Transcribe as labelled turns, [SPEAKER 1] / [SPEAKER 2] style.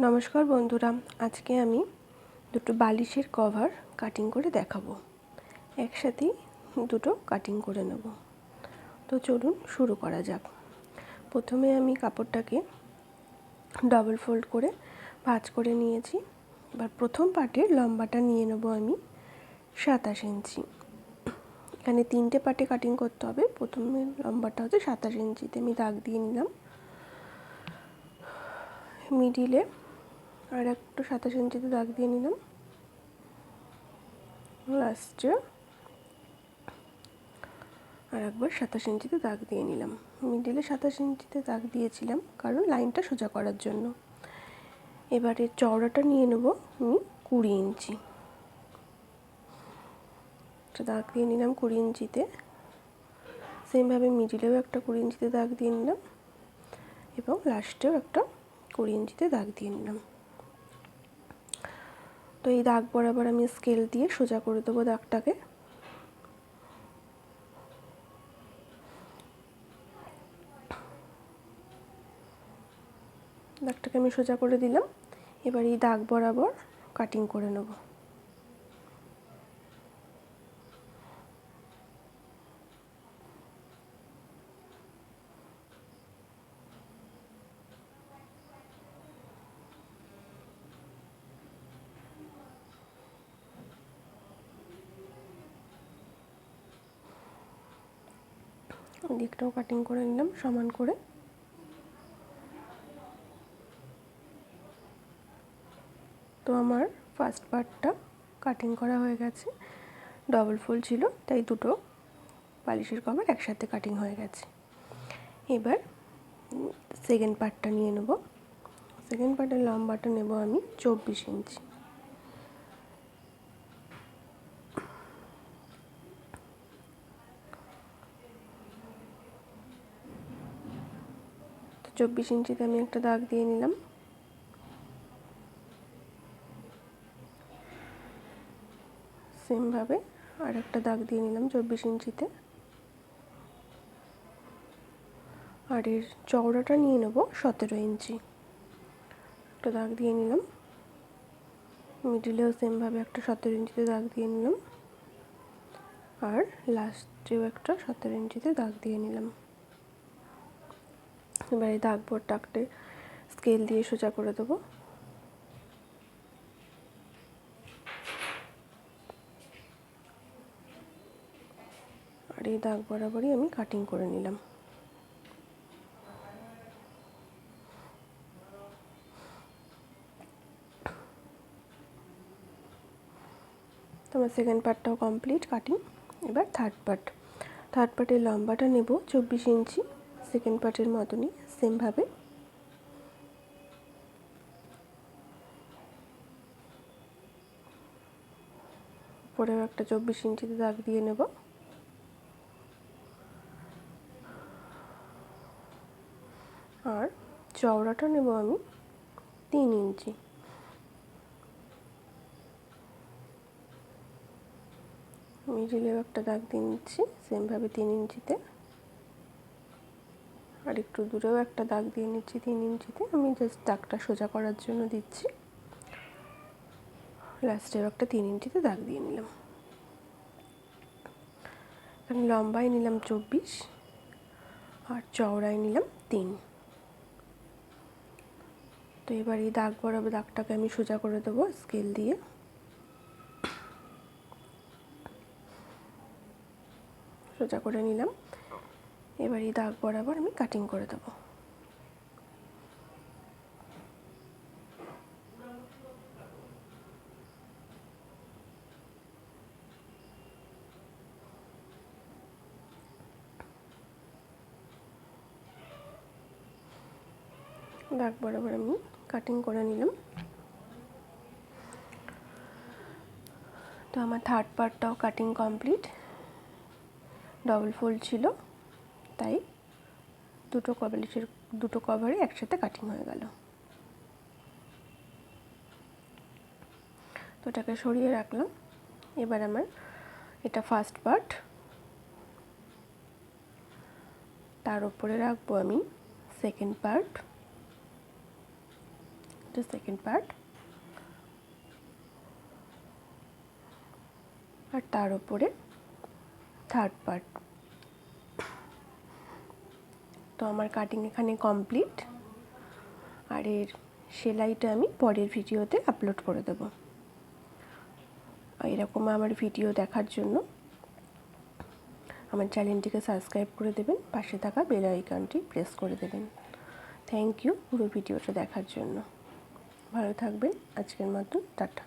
[SPEAKER 1] নমস্কার বন্ধুরা, আজকে আমি দুটো বালিশের কভার কাটিং করে দেখাবো। একসাথেই দুটো কাটিং করে নেব। তো চলুন শুরু করা যাক। প্রথমে আমি কাপড়টাকে ডবল ফোল্ড করে ভাঁজ করে নিয়েছি। এবার প্রথম পার্টের লম্বাটা নিয়ে নেব আমি 27 ইঞ্চি। এখানে 3টে পার্টে কাটিং করতে হবে। প্রথমে লম্বাটা হচ্ছে 27 ইঞ্চিতে আমি দাগ দিয়ে নিলাম। মিডিলে আর একটু 27 ইঞ্চিতে দাগ দিয়ে নিলাম। লাস্টে আর একবার 27 ইঞ্চিতে দাগ দিয়ে নিলাম। মিডিলে 27 ইঞ্চিতে দাগ দিয়েছিলাম কারণ লাইনটা সোজা করার জন্য। এবারে চওড়াটা নিয়ে নেব আমি 20 ইঞ্চি। দাগ দিয়ে নিলাম 20 ইঞ্চিতে। সেমভাবে মিডিলেও একটা 20 ইঞ্চিতে দাগ দিয়ে নিলাম এবং লাস্টেও একটা 20 ইঞ্চিতে দাগ দিয়ে নিলাম। তো এই দাগ বরাবর আমি স্কেল দিয়ে সোজা করে দেবো দাগটাকে। দাগটাকে আমি সোজা করে দিলাম। এবার এই দাগ বরাবর কাটিং করে নেব। দিকটাও কাটিং করে নিলাম সমান করে। তো আমার ফার্স্ট পার্টটা কাটিং করা হয়ে গেছে। ডবল ফোল্ড ছিল তাই দুটো বালিশের কভার একসাথে কাটিং হয়ে গেছে। এবার সেকেন্ড পার্টটা নিয়ে নেব। সেকেন্ড পার্টের লম্বাটা নেব আমি 24 ইঞ্চি। তো 24 ইঞ্চিতে আমি একটা দাগ দিয়ে নিলাম। সেমভাবে আর একটা দাগ দিয়ে নিলাম 24 ইঞ্চিতে। আর এর চওড়াটা নিয়ে নেব 17 ইঞ্চি। একটা দাগ দিয়ে নিলাম। মিডিলেও সেমভাবে একটা 17 ইঞ্চিতে দাগ দিয়ে নিলাম আর লাস্টেও একটা 17 ইঞ্চিতে দাগ দিয়ে নিলাম। এবার এই দাগ বোর্ডটাকে স্কেল দিয়ে সোজা করে দেবো। আর এই দাগ বরাবরই আমি কাটিং করে নিলাম। আমার সেকেন্ড পার্টটাও কমপ্লিট কাটিং। এবার থার্ড পার্টের লম্বাটা নেব 24 ইঞ্চি। সেকেন্ড পার্টের মতনই সেমভাবে উপরেও একটা 24 ইঞ্চিতে দাগ দিয়ে নেব। আর চওড়াটা নেব আমি 3 ইঞ্চি। মিডিলেও একটা দাগ দিয়ে নিচ্ছি সেমভাবে 3 ইঞ্চিতে। আর একটু দূরেও একটা দাগ দিয়ে নিচ্ছি 3 ইঞ্চিতে। আমি জাস্ট দাগটা সোজা করার জন্য দিচ্ছি। লাস্টেও একটা 3 ইঞ্চিতে দাগ দিয়ে নিলাম। আমি লম্বায় নিলাম 24 আর চওড়ায় নিলাম 3। তো এবার এই দাগ বরাবর দাগটাকে আমি সোজা করে দেবো স্কেল দিয়ে। সোজা করে নিলাম। এবার এই দাগ বরাবর আমি কাটিং করে দেবো। দাগ বরাবর আমি কাটিং করে নিলাম। তো আমার থার্ড পার্টটাও কাটিং কমপ্লিট। ডবল ফোল্ড ছিল তাই দুটো কভারই একসাথে কাটিং হয়ে গেল। তো এটাকে সরিয়ে রাখলাম। এবার আমার এটা ফার্স্ট পার্ট, তার উপরে রাখবো আমি সেকেন্ড পার্ট, এটা সেকেন্ড পার্ট, আর তার উপরে থার্ড পার্ট। তো আমার কাটিং এখানে কমপ্লিট, আর এর সেলাইটা আমি পরের ভিডিওতে আপলোড করে দেব। এরকম আমার ভিডিও দেখার জন্য আমার চ্যানেলটিকে সাবস্ক্রাইব করে দেবেন, পাশে থাকা বেল আইকনটি প্রেস করে দেবেন। থ্যাংক ইউ পুরো ভিডিওটা দেখার জন্য। ভালো থাকবেন, আজকের মতো টাটা।